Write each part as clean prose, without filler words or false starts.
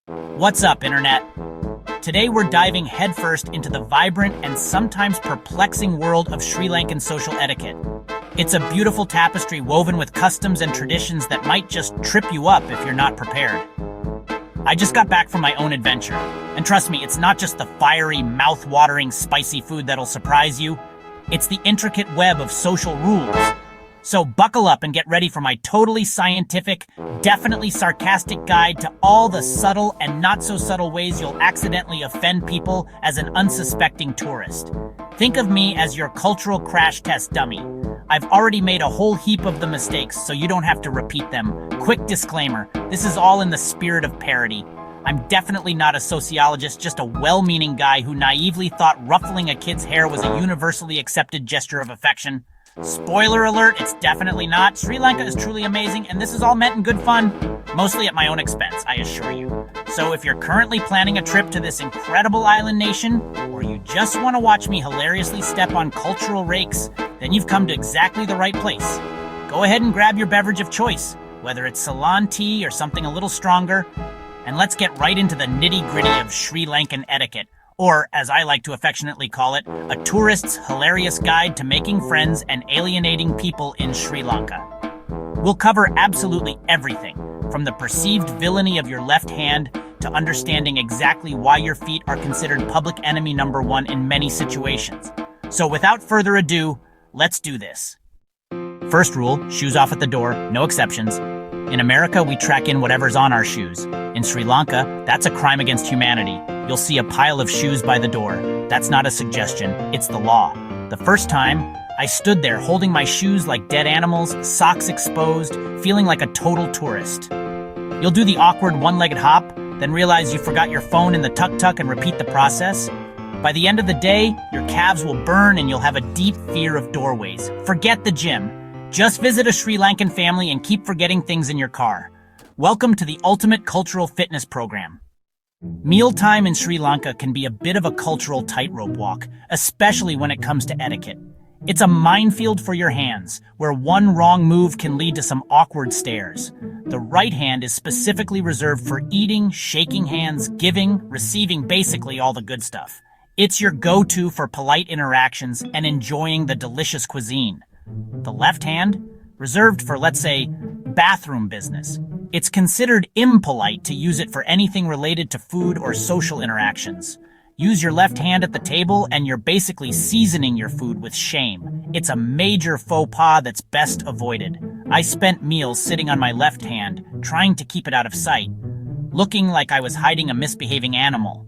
What's up, Internet? Today we're diving headfirst into the vibrant and sometimes perplexing world of Sri Lankan social etiquette. It's a beautiful tapestry woven with customs and traditions that might just trip you up if you're not prepared. I just got back from my own adventure, and trust me, it's not just the fiery, mouth-watering, spicy food that'll surprise you. It's the intricate web of social rules. So buckle up and get ready for my totally scientific, definitely sarcastic guide to all the subtle and not-so-subtle ways you'll accidentally offend people as an unsuspecting tourist. Think of me as your cultural crash test dummy. I've already made a whole heap of the mistakes, so you don't have to repeat them. Quick disclaimer, this is all in the spirit of parody. I'm definitely not a sociologist, just a well-meaning guy who naively thought ruffling a kid's hair was a universally accepted gesture of affection. Spoiler alert, it's definitely not. Sri Lanka is truly amazing, and this is all meant in good fun. Mostly at my own expense, I assure you. So if you're currently planning a trip to this incredible island nation, or you just want to watch me hilariously step on cultural rakes, then you've come to exactly the right place. Go ahead and grab your beverage of choice, whether it's Ceylon tea or something a little stronger, and let's get right into the nitty-gritty of Sri Lankan etiquette. Or, as I like to affectionately call it, a tourist's hilarious guide to making friends and alienating people in Sri Lanka. We'll cover absolutely everything, from the perceived villainy of your left hand to understanding exactly why your feet are considered public enemy number one in many situations. So without further ado, let's do this. First rule, shoes off at the door, no exceptions. In America, we track in whatever's on our shoes. In Sri Lanka, that's a crime against humanity. You'll see a pile of shoes by the door. That's not a suggestion, it's the law. The first time, I stood there holding my shoes like dead animals, socks exposed, feeling like a total tourist. You'll do the awkward one-legged hop, then realize you forgot your phone in the tuk-tuk and repeat the process. By the end of the day, your calves will burn and you'll have a deep fear of doorways. Forget the gym. Just visit a Sri Lankan family and keep forgetting things in your car. Welcome to the ultimate cultural fitness program. Mealtime in Sri Lanka can be a bit of a cultural tightrope walk, especially when it comes to etiquette. It's a minefield for your hands, where one wrong move can lead to some awkward stares. The right hand is specifically reserved for eating, shaking hands, giving, receiving, basically all the good stuff. It's your go-to for polite interactions and enjoying the delicious cuisine. The left hand, reserved for, let's say, bathroom business. It's considered impolite to use it for anything related to food or social interactions. Use your left hand at the table and you're basically seasoning your food with shame. It's a major faux pas that's best avoided. I spent meals sitting on my left hand, trying to keep it out of sight, looking like I was hiding a misbehaving animal.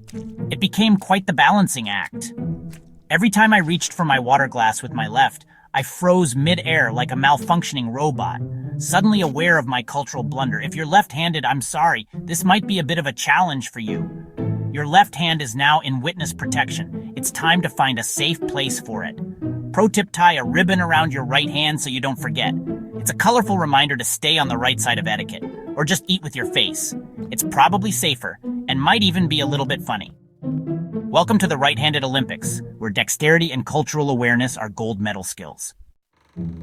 It became quite the balancing act. Every time I reached for my water glass with my left, I froze mid-air like a malfunctioning robot, suddenly aware of my cultural blunder. If you're left-handed, I'm sorry, this might be a bit of a challenge for you. Your left hand is now in witness protection. It's time to find a safe place for it. Pro tip, tie a ribbon around your right hand so you don't forget. It's a colorful reminder to stay on the right side of etiquette, or just eat with your face. It's probably safer, and might even be a little bit funny. Welcome to the Right-Handed Olympics, where dexterity and cultural awareness are gold medal skills.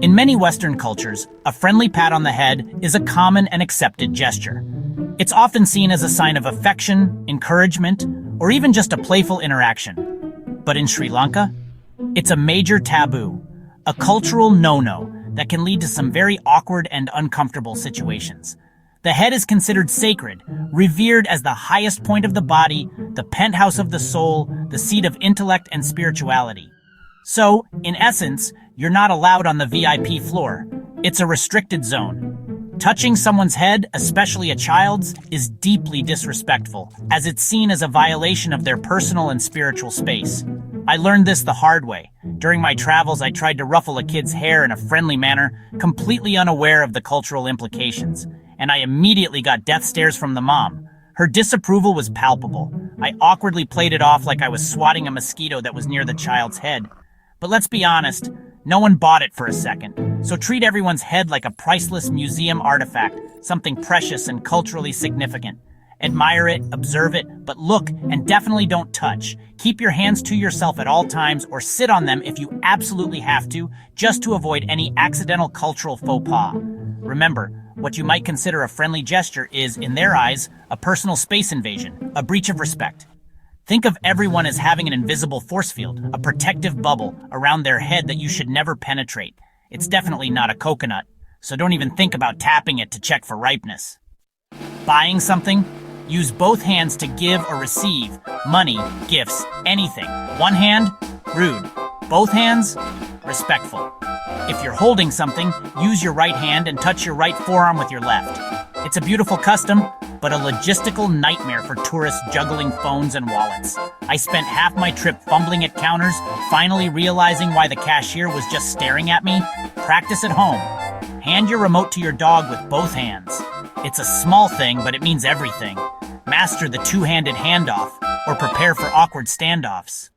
In many Western cultures, a friendly pat on the head is a common and accepted gesture. It's often seen as a sign of affection, encouragement, or even just a playful interaction. But in Sri Lanka, it's a major taboo, a cultural no-no that can lead to some very awkward and uncomfortable situations. The head is considered sacred, revered as the highest point of the body, the penthouse of the soul, the seat of intellect and spirituality. So, in essence, you're not allowed on the VIP floor. It's a restricted zone. Touching someone's head, especially a child's, is deeply disrespectful, as it's seen as a violation of their personal and spiritual space. I learned this the hard way. During my travels, I tried to ruffle a kid's hair in a friendly manner, completely unaware of the cultural implications. And I immediately got death stares from the mom. Her disapproval was palpable. I awkwardly played it off like I was swatting a mosquito that was near the child's head. But let's be honest, no one bought it for a second. So treat everyone's head like a priceless museum artifact, something precious and culturally significant. Admire it, observe it, but look and definitely don't touch. Keep your hands to yourself at all times or sit on them if you absolutely have to, just to avoid any accidental cultural faux pas. Remember, what you might consider a friendly gesture is, in their eyes, a personal space invasion, a breach of respect. Think of everyone as having an invisible force field, a protective bubble around their head that you should never penetrate. It's definitely not a coconut, so don't even think about tapping it to check for ripeness. Buying something? Use both hands to give or receive money, gifts, anything. One hand? Rude. Both hands? Respectful. If you're holding something, use your right hand and touch your right forearm with your left. It's a beautiful custom, but a logistical nightmare for tourists juggling phones and wallets. I spent half my trip fumbling at counters, finally realizing why the cashier was just staring at me. Practice at home. Hand your remote to your dog with both hands. It's a small thing, but it means everything. Master the two-handed handoff, or prepare for awkward standoffs.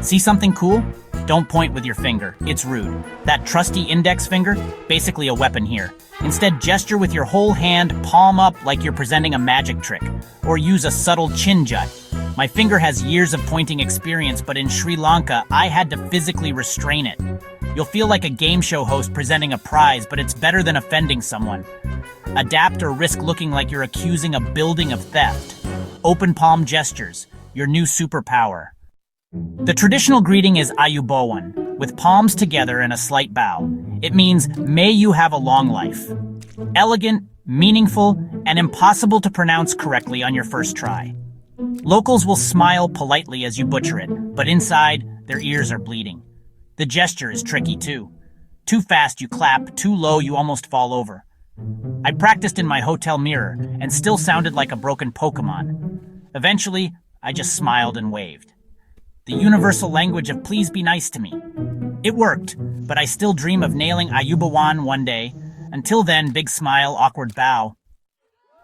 See something cool? Don't point with your finger. It's rude. That trusty index finger? Basically a weapon here. Instead, gesture with your whole hand, palm up like you're presenting a magic trick. Or use a subtle chin jut. My finger has years of pointing experience, but in Sri Lanka, I had to physically restrain it. You'll feel like a game show host presenting a prize, but it's better than offending someone. Adapt or risk looking like you're accusing a building of theft. Open palm gestures, your new superpower. The traditional greeting is Ayubowan, with palms together and a slight bow. It means, may you have a long life. Elegant, meaningful, and impossible to pronounce correctly on your first try. Locals will smile politely as you butcher it, but inside, their ears are bleeding. The gesture is tricky too. Too fast you clap, too low you almost fall over. I practiced in my hotel mirror and still sounded like a broken Pokemon. Eventually, I just smiled and waved. The universal language of please be nice to me. It worked, but I still dream of nailing Ayubawan one day. Until then, big smile, awkward bow.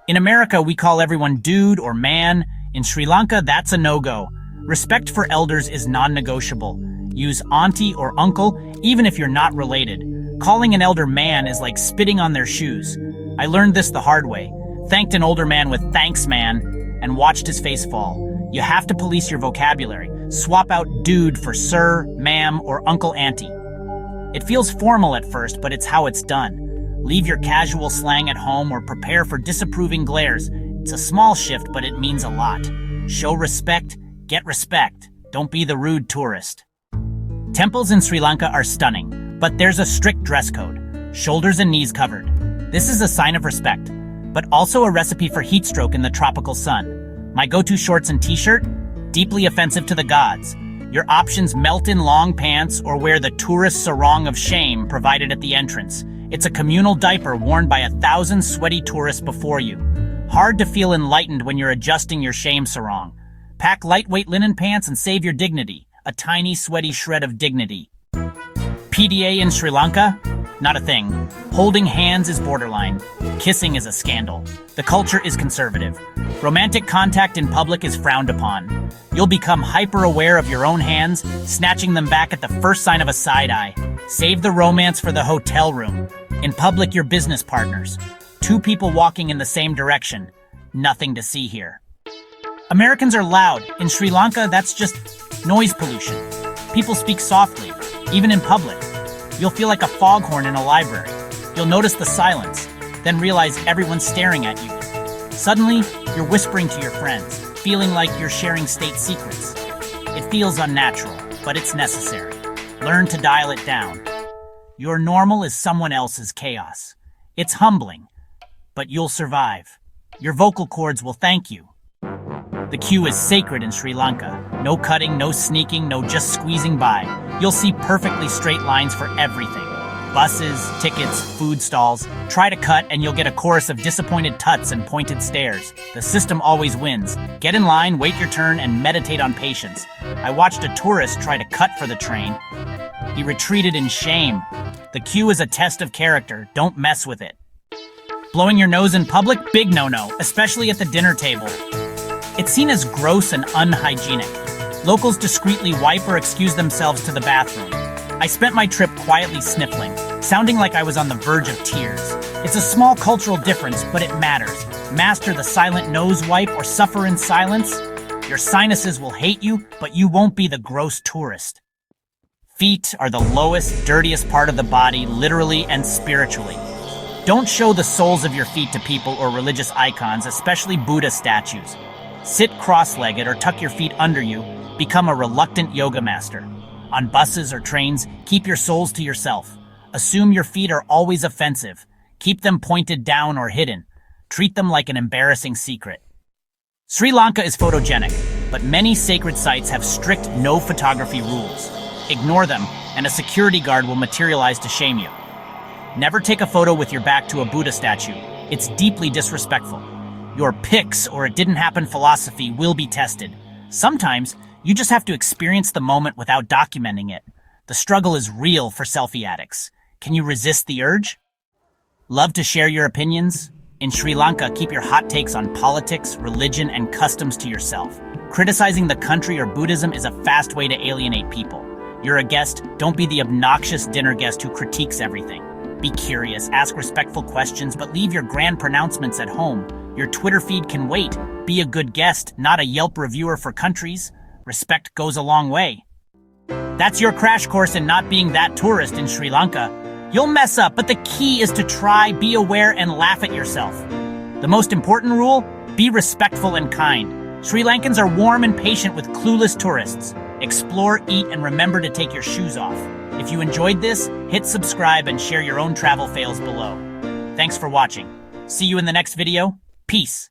In America, we call everyone dude or man. In Sri Lanka, that's a no-go. Respect for elders is non-negotiable. Use auntie or uncle, even if you're not related. Calling an elder man is like spitting on their shoes. I learned this the hard way. Thanked an older man with thanks, man, and watched his face fall. You have to police your vocabulary. Swap out dude for sir, ma'am, or uncle auntie. It feels formal at first, but it's how it's done. Leave your casual slang at home or prepare for disapproving glares. It's a small shift, but it means a lot. Show respect, get respect. Don't be the rude tourist. Temples in Sri Lanka are stunning, but there's a strict dress code. Shoulders and knees covered. This is a sign of respect, but also a recipe for heat stroke in the tropical sun. My go-to shorts and t-shirt? Deeply offensive to the gods. Your options melt in long pants or wear the tourist sarong of shame provided at the entrance. It's a communal diaper worn by 1,000 sweaty tourists before you. Hard to feel enlightened when you're adjusting your shame sarong. Pack lightweight linen pants and save your dignity. A tiny sweaty shred of dignity. PDA in Sri Lanka? Not a thing. Holding hands is borderline. Kissing is a scandal. The culture is conservative. Romantic contact in public is frowned upon. You'll become hyper-aware of your own hands, snatching them back at the first sign of a side eye. Save the romance for the hotel room. In public, you're business partners. Two people walking in the same direction. Nothing to see here. Americans are loud. In Sri Lanka, that's just noise pollution. People speak softly, even in public. You'll feel like a foghorn in a library. You'll notice the silence, then realize everyone's staring at you. Suddenly, you're whispering to your friends, feeling like you're sharing state secrets. It feels unnatural, but it's necessary. Learn to dial it down. Your normal is someone else's chaos. It's humbling, but you'll survive. Your vocal cords will thank you. The queue is sacred in Sri Lanka. No cutting, no sneaking, no just squeezing by. You'll see perfectly straight lines for everything. Buses, tickets, food stalls. Try to cut and you'll get a chorus of disappointed tuts and pointed stares. The system always wins. Get in line, wait your turn, and meditate on patience. I watched a tourist try to cut for the train. He retreated in shame. The queue is a test of character. Don't mess with it. Blowing your nose in public? Big no-no, especially at the dinner table. It's seen as gross and unhygienic. Locals discreetly wipe or excuse themselves to the bathroom. I spent my trip quietly sniffling, sounding like I was on the verge of tears. It's a small cultural difference, but it matters. Master the silent nose wipe or suffer in silence. Your sinuses will hate you, but you won't be the gross tourist. Feet are the lowest, dirtiest part of the body, literally and spiritually. Don't show the soles of your feet to people or religious icons, especially Buddha statues. Sit cross-legged or tuck your feet under you. Become a reluctant yoga master. On buses or trains, keep your soles to yourself. Assume your feet are always offensive. Keep them pointed down or hidden. Treat them like an embarrassing secret. Sri Lanka is photogenic, but many sacred sites have strict no photography rules. Ignore them, and a security guard will materialize to shame you. Never take a photo with your back to a Buddha statue. It's deeply disrespectful. Your pics or it didn't happen philosophy will be tested. Sometimes, you just have to experience the moment without documenting it. The struggle is real for selfie addicts. Can you resist the urge? Love to share your opinions? In Sri Lanka, keep your hot takes on politics, religion, and customs to yourself. Criticizing the country or Buddhism is a fast way to alienate people. You're a guest, don't be the obnoxious dinner guest who critiques everything. Be curious, ask respectful questions, but leave your grand pronouncements at home. Your Twitter feed can wait. Be a good guest, not a Yelp reviewer for countries. Respect goes a long way. That's your crash course in not being that tourist in Sri Lanka. You'll mess up, but the key is to try, be aware, and laugh at yourself. The most important rule? Be respectful and kind. Sri Lankans are warm and patient with clueless tourists. Explore, eat, and remember to take your shoes off. If you enjoyed this, hit subscribe and share your own travel fails below. Thanks for watching. See you in the next video. Peace.